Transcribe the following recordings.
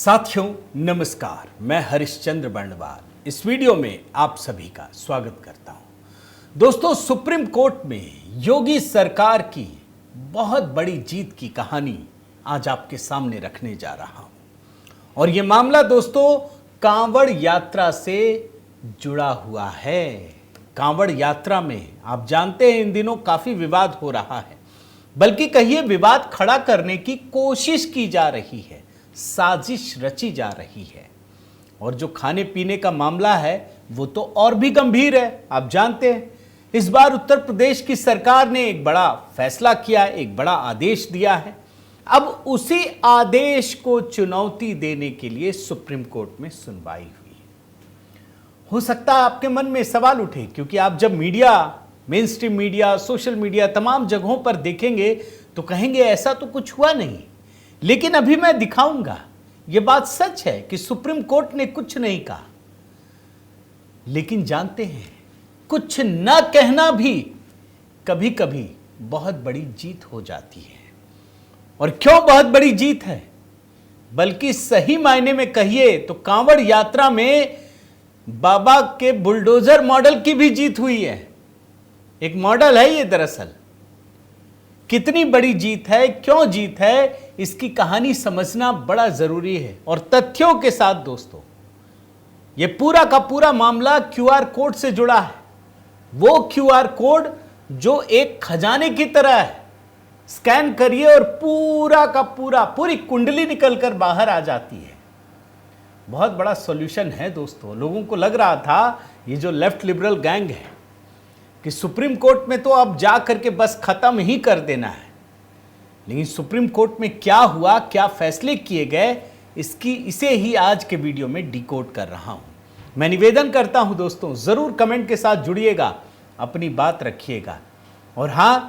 साथियों नमस्कार, मैं हरिश्चंद्र बर्णवाल इस वीडियो में आप सभी का स्वागत करता हूं। दोस्तों, सुप्रीम कोर्ट में योगी सरकार की बहुत बड़ी जीत की कहानी आज आपके सामने रखने जा रहा हूं और यह मामला दोस्तों कांवड़ यात्रा से जुड़ा हुआ है। कांवड़ यात्रा में आप जानते हैं इन दिनों काफी विवाद हो रहा है, बल्कि कहिए विवाद खड़ा करने की कोशिश की जा रही है, साजिश रची जा रही है। और जो खाने पीने का मामला है वो तो और भी गंभीर है। आप जानते हैं इस बार उत्तर प्रदेश की सरकार ने एक बड़ा फैसला किया, एक बड़ा आदेश दिया है। अब उसी आदेश को चुनौती देने के लिए सुप्रीम कोर्ट में सुनवाई हुई। हो सकता है आपके मन में सवाल उठे, क्योंकि आप जब media, main stream media, social media, तमाम जगहों पर देखेंगे तो कहेंगे ऐसा तो कुछ हुआ नहीं। लेकिन अभी मैं दिखाऊंगा यह बात सच है कि सुप्रीम कोर्ट ने कुछ नहीं कहा। लेकिन जानते हैं कुछ न कहना भी कभी कभी बहुत बड़ी जीत हो जाती है। और क्यों बहुत बड़ी जीत है, बल्कि सही मायने में कहिए तो कांवड़ यात्रा में बाबा के बुलडोजर मॉडल की भी जीत हुई है। एक मॉडल है ये, दरअसल कितनी बड़ी जीत है, क्यों जीत है, इसकी कहानी समझना बड़ा जरूरी है। और तथ्यों के साथ दोस्तों, यह पूरा का पूरा मामला क्यूआर कोड से जुड़ा है। वो क्यूआर कोड जो एक खजाने की तरह है, स्कैन करिए और पूरा का पूरी कुंडली निकलकर बाहर आ जाती है। बहुत बड़ा सॉल्यूशन है दोस्तों। लोगों को लग रहा था ये जो लेफ्ट लिबरल गैंग है कि सुप्रीम कोर्ट में तो अब जा करके बस खत्म ही कर देना है। लेकिन सुप्रीम कोर्ट में क्या हुआ, क्या फैसले किए गए, इसे ही आज के वीडियो में डिकोड कर रहा हूं। मैं निवेदन करता हूं दोस्तों, जरूर कमेंट के साथ जुड़िएगा, अपनी बात रखिएगा। और हां,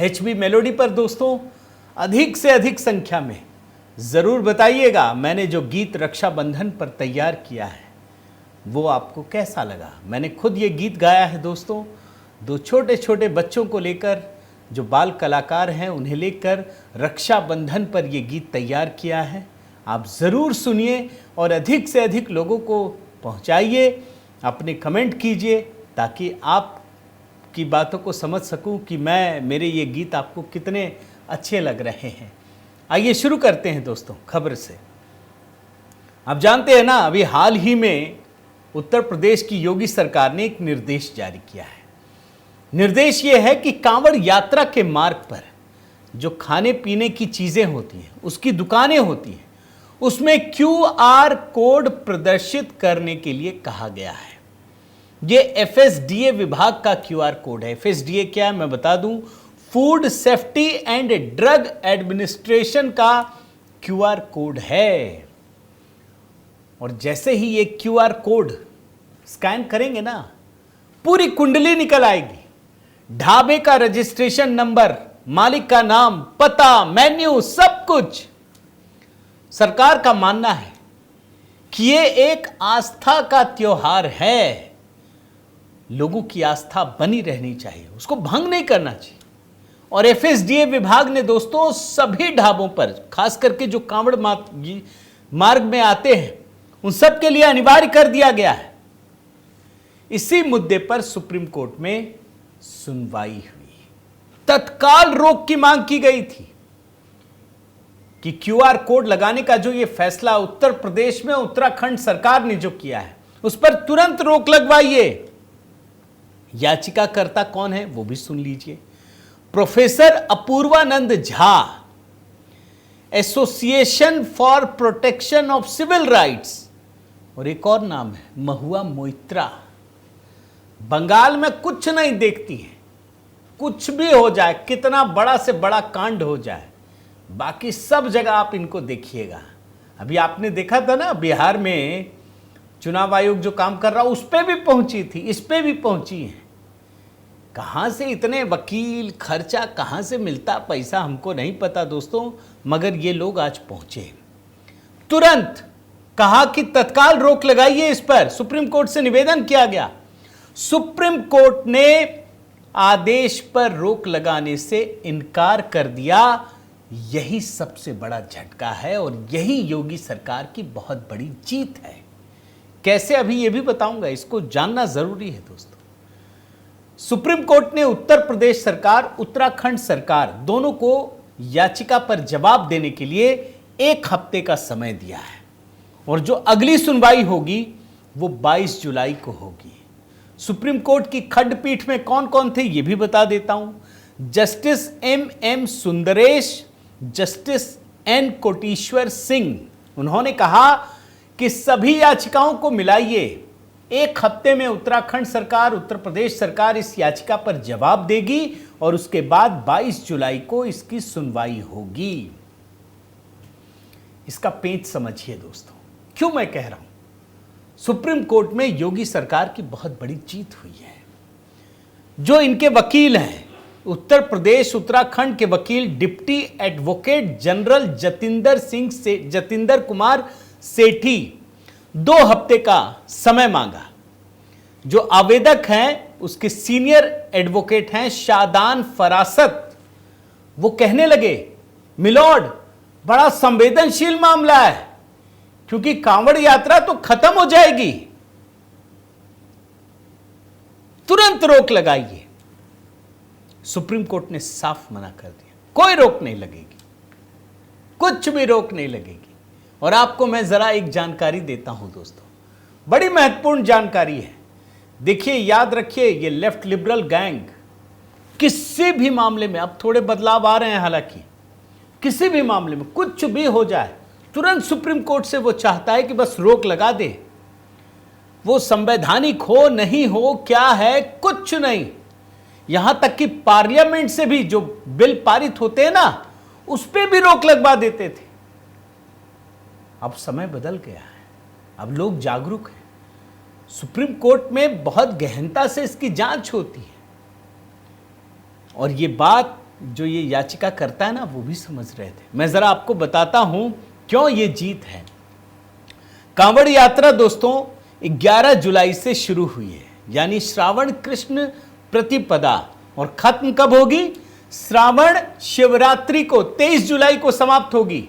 HB मेलोडी पर दोस्तों अधिक से अधिक संख्या में जरूर बताइएगा मैंने जो गीत रक्षाबंधन पर तैयार किया है वो आपको कैसा लगा। मैंने खुद ये गीत गाया है दोस्तों, दो छोटे छोटे बच्चों को लेकर, जो बाल कलाकार हैं उन्हें लेकर रक्षाबंधन पर यह गीत तैयार किया है। आप ज़रूर सुनिए और अधिक से अधिक लोगों को पहुंचाइए, अपने कमेंट कीजिए ताकि आपकी बातों को समझ सकूं कि मेरे ये गीत आपको कितने अच्छे लग रहे हैं। आइए शुरू करते हैं दोस्तों खबर से। आप जानते हैं ना, अभी हाल ही में उत्तर प्रदेश की योगी सरकार ने एक निर्देश जारी किया है। निर्देश यह है कि कांवड़ यात्रा के मार्ग पर जो खाने पीने की चीजें होती हैं, उसकी दुकानें होती हैं, उसमें क्यूआर कोड प्रदर्शित करने के लिए कहा गया है। यह FSDA विभाग का क्यूआर कोड है। FSDA क्या है मैं बता दूं, food safety and drug administration का क्यूआर कोड है। और जैसे ही ये क्यूआर कोड स्कैन करेंगे ना, पूरी कुंडली निकल आएगी। ढाबे का रजिस्ट्रेशन नंबर, मालिक का नाम, पता, मेन्यू, सब कुछ। सरकार का मानना है कि ये एक आस्था का त्योहार है। लोगों की आस्था बनी रहनी चाहिए, उसको भंग नहीं करना चाहिए। और FSDA विभाग ने दोस्तों सभी ढाबों पर, खास करके जो कांवड़ मार्ग में आते हैं, उन सब के लिए अनिवार्य कर दिया गया है। इसी मुद्दे पर सुप्रीम कोर्ट में सुनवाई हुई। तत्काल रोक की मांग की गई थी कि क्यूआर कोड लगाने का जो ये फैसला उत्तर प्रदेश में उत्तराखंड सरकार ने जो किया है, उस पर तुरंत रोक लगवाइए। याचिकाकर्ता कौन है वो भी सुन लीजिए। Professor Apoorvanand Jha, association for protection of civil rights, और एक और नाम है महुआ मोइत्रा। बंगाल में कुछ नहीं देखती है, कुछ भी हो जाए, कितना बड़ा से बड़ा कांड हो जाए, बाकी सब जगह आप इनको देखिएगा। अभी आपने देखा था ना, बिहार में चुनाव आयोग जो काम कर रहा उस पर भी पहुंची थी, इस पे भी पहुंची है। कहां से इतने वकील, खर्चा कहां से मिलता पैसा हमको नहीं पता दोस्तों, मगर ये लोग आज पहुंचे। तुरंत कहा कि तत्काल रोक लगाइए इस पर। सुप्रीम कोर्ट से निवेदन किया गया। सुप्रीम कोर्ट ने आदेश पर रोक लगाने से इनकार कर दिया। यही सबसे बड़ा झटका है और यही योगी सरकार की बहुत बड़ी जीत है। कैसे, अभी ये भी बताऊंगा, इसको जानना जरूरी है दोस्तों। सुप्रीम कोर्ट ने उत्तर प्रदेश सरकार, उत्तराखंड सरकार दोनों को याचिका पर जवाब देने के लिए 1 हफ्ते का समय दिया है और जो अगली सुनवाई होगी वो 22 जुलाई को होगी। सुप्रीम कोर्ट की खंडपीठ में कौन कौन थे ये भी बता देता हूं। Justice M Sundresh, justice N Kotiswar Singh, उन्होंने कहा कि सभी याचिकाओं को मिलाइए, 1 हफ्ते में उत्तराखंड सरकार, उत्तर प्रदेश सरकार इस याचिका पर जवाब देगी और उसके बाद 22 जुलाई को इसकी सुनवाई होगी। इसका पेच समझिए दोस्तों, क्यों मैं कह रहा हूं। सुप्रीम कोर्ट में योगी सरकार की बहुत बड़ी जीत हुई है। जो इनके वकील हैं, उत्तर प्रदेश उत्तराखंड के वकील deputy advocate general Jatinder Kumar Sethi, 2 हफ्ते का समय मांगा। जो आवेदक हैं उसके सीनियर एडवोकेट हैं शादान फरासत, वो कहने लगे मिलॉर्ड बड़ा संवेदनशील मामला है क्योंकि कांवड़ यात्रा तो खत्म हो जाएगी, तुरंत रोक लगाइए। सुप्रीम कोर्ट ने साफ मना कर दिया, कोई रोक नहीं लगेगी, कुछ भी रोक नहीं लगेगी। और आपको मैं जरा एक जानकारी देता हूं दोस्तों, बड़ी महत्वपूर्ण जानकारी है। देखिए, याद रखिए, ये लेफ्ट लिबरल गैंग किसी भी मामले में, अब थोड़े बदलाव आ रहे हैं हालांकि, किसी भी मामले में कुछ भी हो जाए तुरंत सुप्रीम कोर्ट से वो चाहता है कि बस रोक लगा दे। वो संवैधानिक हो नहीं हो, क्या है, कुछ नहीं। यहां तक कि पार्लियामेंट से भी जो बिल पारित होते हैं ना, उस पर भी रोक लगवा देते थे। अब समय बदल गया है, अब लोग जागरूक हैं। सुप्रीम कोर्ट में बहुत गहनता से इसकी जांच होती है और ये बात जो ये याचिका करता है ना, वो भी समझ रहे थे। मैं जरा आपको बताता हूं क्यों ये जीत है। कांवड़ यात्रा दोस्तों 11 जुलाई से शुरू हुई है, यानी श्रावण कृष्ण प्रतिपदा, और खत्म कब होगी? श्रावण शिवरात्रि को 23 जुलाई को समाप्त होगी।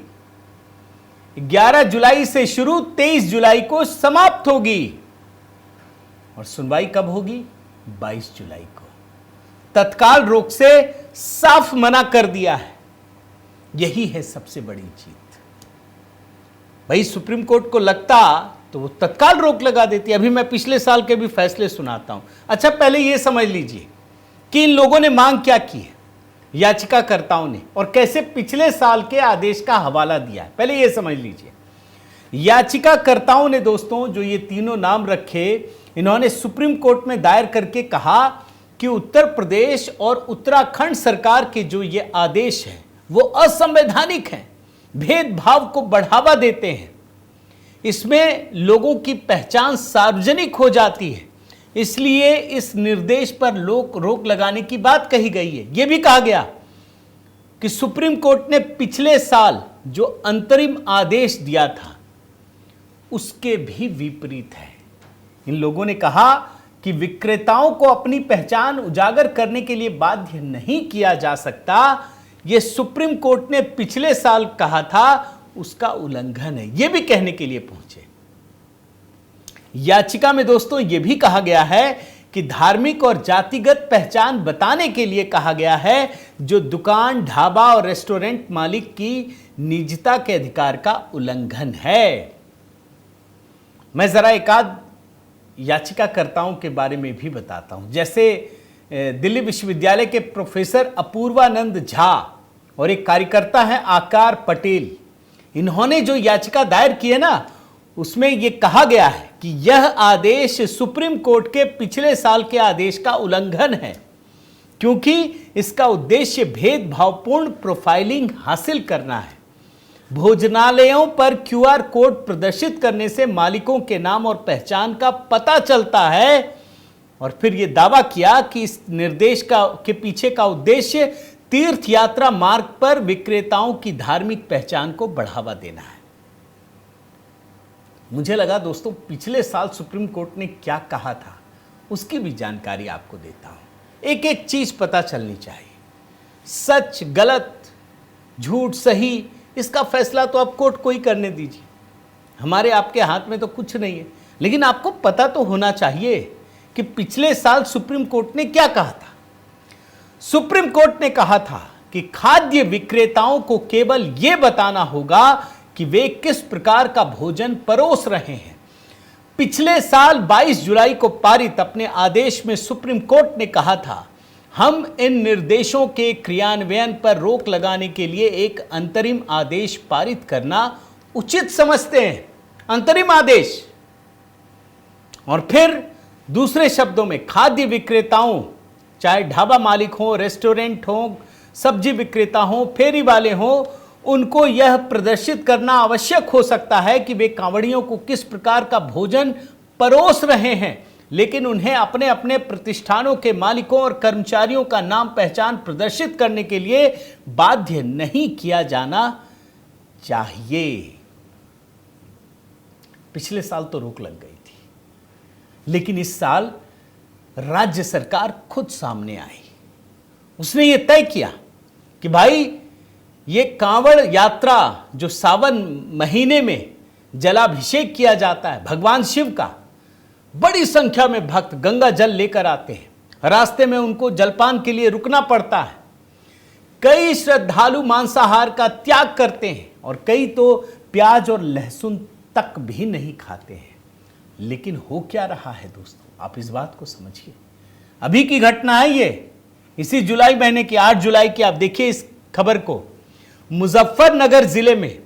11 जुलाई से शुरू, 23 जुलाई को समाप्त होगी। और सुनवाई कब होगी? 22 जुलाई को। तत्काल रोक से साफ मना कर दिया है। यही है सबसे बड़ी जीत। भाई सुप्रीम कोर्ट को लगता तो वो तत्काल रोक लगा देती। अभी मैं पिछले साल के भी फैसले सुनाता हूं। अच्छा, पहले यह समझ लीजिए कि इन लोगों ने मांग क्या की है, याचिकाकर्ताओं ने, और कैसे पिछले साल के आदेश का हवाला दिया है। पहले यह समझ लीजिए, याचिकाकर्ताओं ने दोस्तों जो ये तीनों नाम रखे, इन्होंने सुप्रीम कोर्ट में दायर करके कहा कि उत्तर प्रदेश और उत्तराखंड सरकार के जो ये आदेश हैं वो असंवैधानिक हैं, भेदभाव को बढ़ावा देते हैं, इसमें लोगों की पहचान सार्वजनिक हो जाती है, इसलिए इस निर्देश पर रोक लगाने की बात कही गई है। यह भी कहा गया कि सुप्रीम कोर्ट ने पिछले साल जो अंतरिम आदेश दिया था उसके भी विपरीत है। इन लोगों ने कहा कि विक्रेताओं को अपनी पहचान उजागर करने के लिए बाध्य नहीं किया जा सकता। यह सुप्रीम कोर्ट ने पिछले साल कहा था, उसका उल्लंघन है, यह भी कहने के लिए पहुंचे। याचिका में दोस्तों यह भी कहा गया है कि धार्मिक और जातिगत पहचान बताने के लिए कहा गया है, जो दुकान, ढाबा और रेस्टोरेंट मालिक की निजता के अधिकार का उल्लंघन है। मैं जरा एकाध याचिकाकर्ताओं के बारे में भी बताता हूं। जैसे दिल्ली विश्वविद्यालय के प्रोफेसर अपूर्वानंद झा और एक कार्यकर्ता हैं आकार पटेल। इन्होंने जो याचिका दायर की है ना, उसमें यह कहा गया है कि यह आदेश सुप्रीम कोर्ट के पिछले साल के आदेश का उल्लंघन है, क्योंकि इसका उद्देश्य भेदभावपूर्ण प्रोफाइलिंग हासिल करना है। भोजनालयों पर क्यूआर कोड प्रदर्शित करने से मालिकों के नाम और पहचान का पता चलता है। और फिर यह दावा किया कि इस निर्देश के पीछे का उद्देश्य तीर्थ यात्रा मार्ग पर विक्रेताओं की धार्मिक पहचान को बढ़ावा देना है। मुझे लगा दोस्तों पिछले साल सुप्रीम कोर्ट ने क्या कहा था उसकी भी जानकारी आपको देता हूं। एक एक चीज पता चलनी चाहिए, सच गलत झूठ सही, इसका फैसला तो आप कोर्ट को ही करने दीजिए, हमारे आपके हाथ में तो कुछ नहीं है। लेकिन आपको पता तो होना चाहिए कि पिछले साल सुप्रीम कोर्ट ने क्या कहा था। सुप्रीम कोर्ट ने कहा था कि खाद्य विक्रेताओं को केवल यह बताना होगा कि वे किस प्रकार का भोजन परोस रहे हैं। पिछले साल 22 जुलाई को पारित अपने आदेश में सुप्रीम कोर्ट ने कहा था, हम इन निर्देशों के क्रियान्वयन पर रोक लगाने के लिए एक अंतरिम आदेश पारित करना उचित समझते हैं। अंतरिम आदेश। और फिर दूसरे शब्दों में खाद्य विक्रेताओं, चाहे ढाबा मालिक हो, रेस्टोरेंट हो, सब्जी विक्रेता हो, फेरी वाले हो, उनको यह प्रदर्शित करना आवश्यक हो सकता है कि वे कांवड़ियों को किस प्रकार का भोजन परोस रहे हैं, लेकिन उन्हें अपने अपने प्रतिष्ठानों के मालिकों और कर्मचारियों का नाम पहचान प्रदर्शित करने के लिए बाध्य नहीं किया जाना चाहिए। पिछले साल तो रोक लग गई थी, लेकिन इस साल राज्य सरकार खुद सामने आई। उसने ये तय किया कि भाई ये कांवड़ यात्रा जो सावन महीने में जलाभिषेक किया जाता है भगवान शिव का, बड़ी संख्या में भक्त गंगा जल लेकर आते हैं। रास्ते में उनको जलपान के लिए रुकना पड़ता है। कई श्रद्धालु मांसाहार का त्याग करते हैं और कई तो प्याज और लहसुन तक भी नहीं खाते हैं। लेकिन हो क्या रहा है दोस्तों, आप इस बात को समझिए। अभी की घटना है ये, इसी जुलाई महीने की 8 जुलाई की। आप देखिए इस खबर को। मुजफ्फरनगर जिले में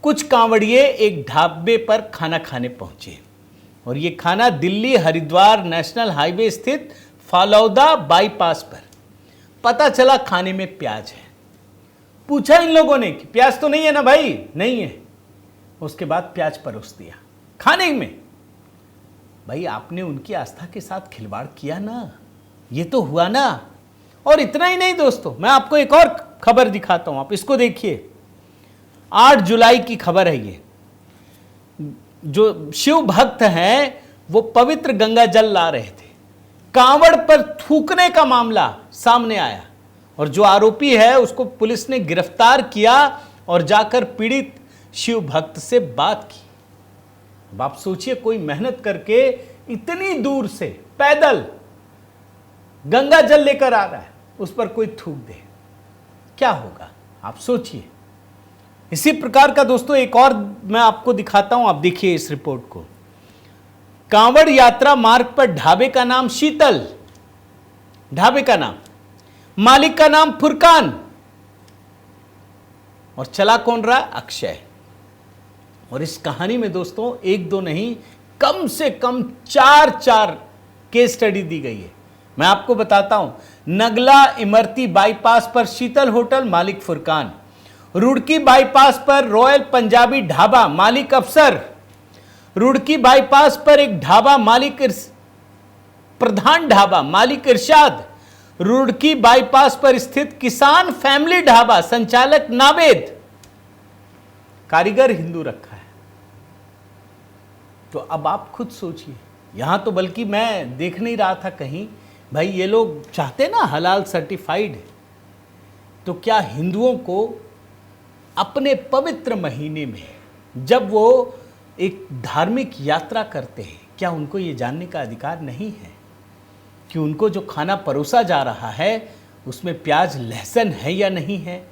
कुछ कांवड़िए एक ढाबे पर खाना खाने पहुंचे और ये खाना दिल्ली हरिद्वार नेशनल हाईवे स्थित फालौदा बाईपास पर। पता चला खाने में प्याज है। पूछा इन लोगों ने कि प्याज तो नहीं है ना भाई? नहीं है। उसके बाद प्याज परोस दिया खाने में। भाई आपने उनकी आस्था के साथ खिलवाड़ किया ना, ये तो हुआ ना। और इतना ही नहीं दोस्तों, मैं आपको एक और खबर दिखाता हूं, आप इसको देखिए। 8 जुलाई की खबर है ये। जो शिव भक्त हैं वो पवित्र गंगा जल ला रहे थे, कांवड़ पर थूकने का मामला सामने आया और जो आरोपी है उसको पुलिस ने गिरफ्तार किया और जाकर पीड़ित शिव भक्त से बात की। अब आप सोचिए, कोई मेहनत करके इतनी दूर से पैदल गंगा जल लेकर आ रहा है, उस पर कोई थूक दे, क्या होगा आप सोचिए। इसी प्रकार का दोस्तों एक और मैं आपको दिखाता हूं, आप देखिए इस रिपोर्ट को। कांवड़ यात्रा मार्ग पर ढाबे का नाम शीतल, ढाबे का नाम, मालिक का नाम फुरकान, और चला कौन रहा? अक्षय। और इस कहानी में दोस्तों एक दो नहीं, कम से कम 4 केस स्टडी दी गई है। मैं आपको बताता हूं। नगला इमरती बाईपास पर शीतल होटल, मालिक फुरकान। रुड़की बाईपास पर रॉयल पंजाबी ढाबा, मालिक अफसर। रुड़की बाईपास पर एक ढाबा, मालिक प्रधान ढाबा, मालिक इरशाद। रुड़की बाईपास पर स्थित किसान फैमिली ढाबा, संचालक नावेद। कारीगर हिंदू रखा है। तो अब आप खुद सोचिए, यहां तो बल्कि मैं देख नहीं रहा था कहीं, भाई ये लोग चाहते ना हलाल सर्टिफाइड, तो क्या हिंदुओं को अपने पवित्र महीने में जब वो एक धार्मिक यात्रा करते हैं, क्या उनको ये जानने का अधिकार नहीं है कि उनको जो खाना परोसा जा रहा है उसमें प्याज लहसुन है या नहीं है,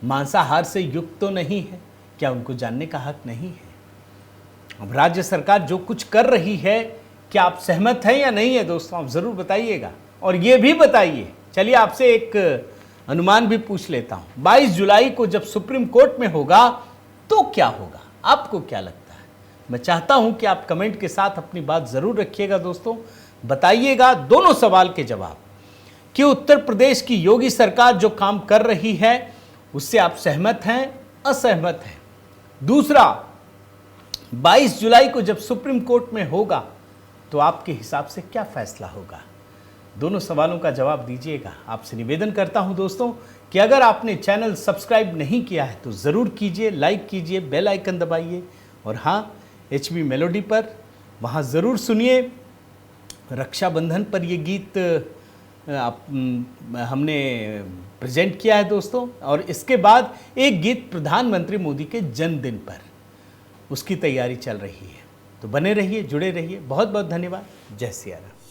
मांसाहार से युक्त तो नहीं है? क्या उनको जानने का हक नहीं है? अब राज्य सरकार जो कुछ कर रही है, क्या आप सहमत हैं या नहीं है दोस्तों? आप ज़रूर बताइएगा। और ये भी बताइए, चलिए आपसे एक अनुमान भी पूछ लेता हूं। 22 जुलाई को जब सुप्रीम कोर्ट में होगा तो क्या होगा? आपको क्या लगता है? मैं चाहता हूं कि आप कमेंट के साथ अपनी बात ज़रूर रखिएगा दोस्तों। बताइएगा दोनों सवाल के जवाब कि उत्तर प्रदेश की योगी सरकार जो काम कर रही है उससे आप सहमत हैं, असहमत हैं? दूसरा, 22 जुलाई को जब सुप्रीम कोर्ट में होगा तो आपके हिसाब से क्या फैसला होगा? दोनों सवालों का जवाब दीजिएगा। आपसे निवेदन करता हूं दोस्तों कि अगर आपने चैनल सब्सक्राइब नहीं किया है तो ज़रूर कीजिए, लाइक कीजिए, बेल आइकन दबाइए, और हाँ, HB मेलोडी पर वहाँ ज़रूर सुनिए। रक्षाबंधन पर ये गीत हमने प्रेजेंट किया है दोस्तों। और इसके बाद एक गीत प्रधानमंत्री मोदी के जन्मदिन पर, उसकी तैयारी चल रही है। तो बने रहिए, जुड़े रहिए। बहुत बहुत धन्यवाद। जय सिया राम।